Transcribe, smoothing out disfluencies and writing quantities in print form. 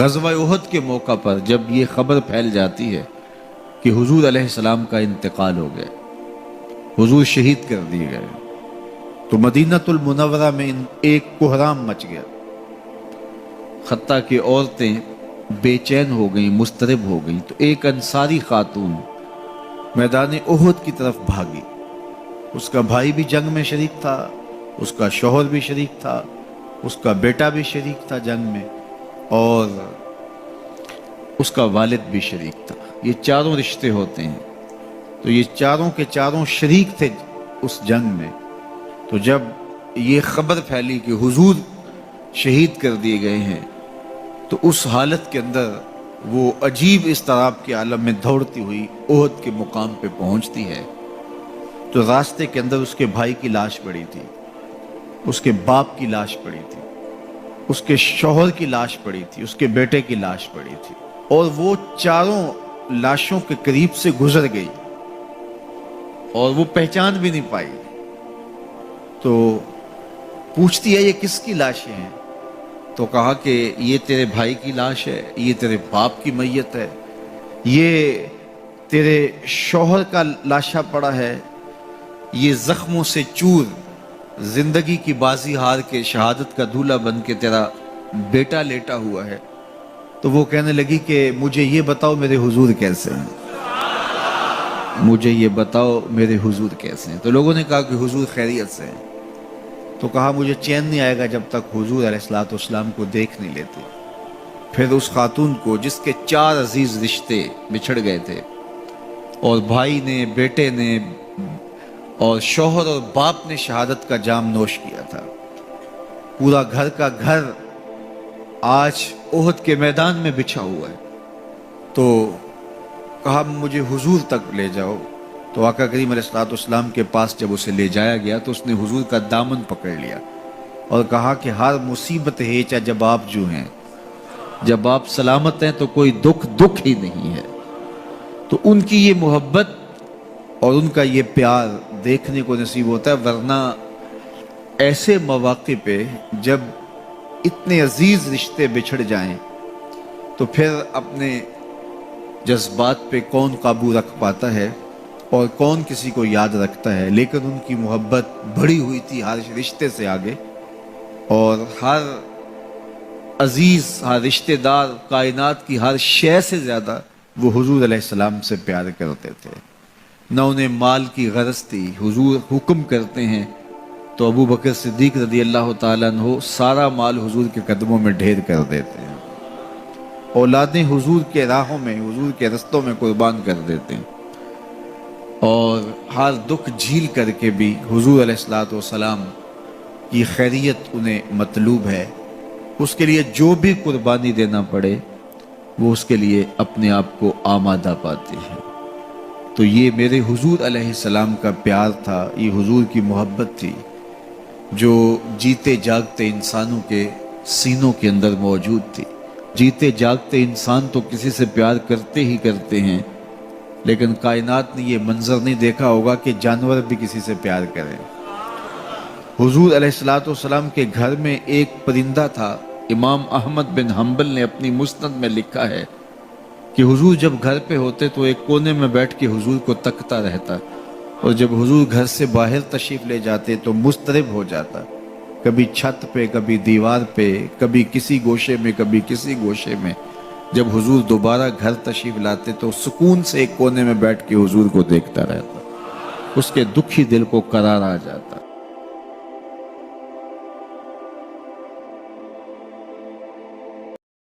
غزوہ احد کے موقع پر جب یہ خبر پھیل جاتی ہے کہ حضور علیہ السلام کا انتقال ہو گیا، حضور شہید کر دیے گئے، تو مدینہ المنورہ میں ایک کوہرام مچ گیا، حتیٰ کہ عورتیں بے چین ہو گئیں، مضطرب ہو گئیں۔ تو ایک انصاری خاتون میدان احد کی طرف بھاگی، اس کا بھائی بھی جنگ میں شریک تھا، اس کا شوہر بھی شریک تھا، اس کا بیٹا بھی شریک تھا جنگ میں، اور اس کا والد بھی شریک تھا۔ یہ چاروں رشتے ہوتے ہیں، تو یہ چاروں کے چاروں شریک تھے اس جنگ میں۔ تو جب یہ خبر پھیلی کہ حضور شہید کر دیے گئے ہیں، تو اس حالت کے اندر وہ عجیب اضطراب کے عالم میں دوڑتی ہوئی احد کے مقام پہ پہنچتی ہے، تو راستے کے اندر اس کے بھائی کی لاش پڑی تھی، اس کے باپ کی لاش پڑی تھی، اس کے شوہر کی لاش پڑی تھی، اس کے بیٹے کی لاش پڑی تھی، اور وہ چاروں لاشوں کے قریب سے گزر گئی اور وہ پہچان بھی نہیں پائی۔ تو پوچھتی ہے یہ کس کی لاشیں ہیں؟ تو کہا کہ یہ تیرے بھائی کی لاش ہے، یہ تیرے باپ کی میت ہے، یہ تیرے شوہر کا لاشا پڑا ہے، یہ زخموں سے چور زندگی کی بازی ہار کے شہادت کا دولہا بن کے تیرا بیٹا لیٹا ہوا ہے۔ تو وہ کہنے لگی کہ مجھے یہ بتاؤ میرے حضور کیسے ہیں، مجھے یہ بتاؤ میرے حضور کیسے ہیں۔ تو لوگوں نے کہا کہ حضور خیریت سے ہیں۔ تو کہا مجھے چین نہیں آئے گا جب تک حضور علیہ السلام کو دیکھ نہیں لیتے۔ پھر اس خاتون کو جس کے 4 عزیز رشتے بچھڑ گئے تھے، اور بھائی نے، بیٹے نے، اور شوہر اور باپ نے شہادت کا جام نوش کیا تھا، پورا گھر کا گھر آج احد کے میدان میں بچھا ہوا ہے، تو کہا مجھے حضور تک لے جاؤ۔ تو آقا کریم علیہ السلام کے پاس جب اسے لے جایا گیا تو اس نے حضور کا دامن پکڑ لیا اور کہا کہ ہر مصیبت ہیچا جب آپ جو ہیں، جب آپ سلامت ہیں تو کوئی دکھ ہی نہیں ہے۔ تو ان کی یہ محبت اور ان کا یہ پیار دیکھنے کو نصیب ہوتا ہے، ورنہ ایسے مواقع پہ جب اتنے عزیز رشتے بچھڑ جائیں تو پھر اپنے جذبات پہ کون قابو رکھ پاتا ہے اور کون کسی کو یاد رکھتا ہے۔ لیکن ان کی محبت بڑھی ہوئی تھی ہر رشتے سے آگے، اور ہر عزیز، ہر رشتہ دار، کائنات کی ہر شے سے زیادہ وہ حضور علیہ السلام سے پیار کرتے تھے۔ نہ انہیں مال کی غرض تھی۔ حضور حکم کرتے ہیں تو ابو بکر صدیق رضی اللہ تعالیٰ عنہ سارا مال حضور کے قدموں میں ڈھیر کر دیتے ہیں، اولادیں حضور کے راہوں میں، حضور کے رستوں میں قربان کر دیتے ہیں، اور ہر دکھ جھیل کر کے بھی حضور علیہ السلام کی خیریت انہیں مطلوب ہے۔ اس کے لیے جو بھی قربانی دینا پڑے وہ اس کے لیے اپنے آپ کو آمادہ پاتے ہیں۔ تو یہ میرے حضور علیہ السلام کا پیار تھا، یہ حضور کی محبت تھی جو جیتے جاگتے انسانوں کے سینوں کے اندر موجود تھی۔ جیتے جاگتے انسان تو کسی سے پیار کرتے ہی کرتے ہیں، لیکن کائنات نے یہ منظر نہیں دیکھا ہوگا کہ جانور بھی کسی سے پیار کریں۔ حضور علیہ السلام کے گھر میں ایک پرندہ تھا۔ امام احمد بن حنبل نے اپنی مسند میں لکھا ہے کہ حضور جب گھر پہ ہوتے تو ایک کونے میں بیٹھ کے حضور کو تکتا رہتا، اور جب حضور گھر سے باہر تشریف لے جاتے تو مضطرب ہو جاتا، کبھی چھت پہ، کبھی دیوار پہ، کبھی کسی گوشے میں، کبھی کسی گوشے میں۔ جب حضور دوبارہ گھر تشریف لاتے تو سکون سے ایک کونے میں بیٹھ کے حضور کو دیکھتا رہتا، اس کے دکھی دل کو قرار آ جاتا۔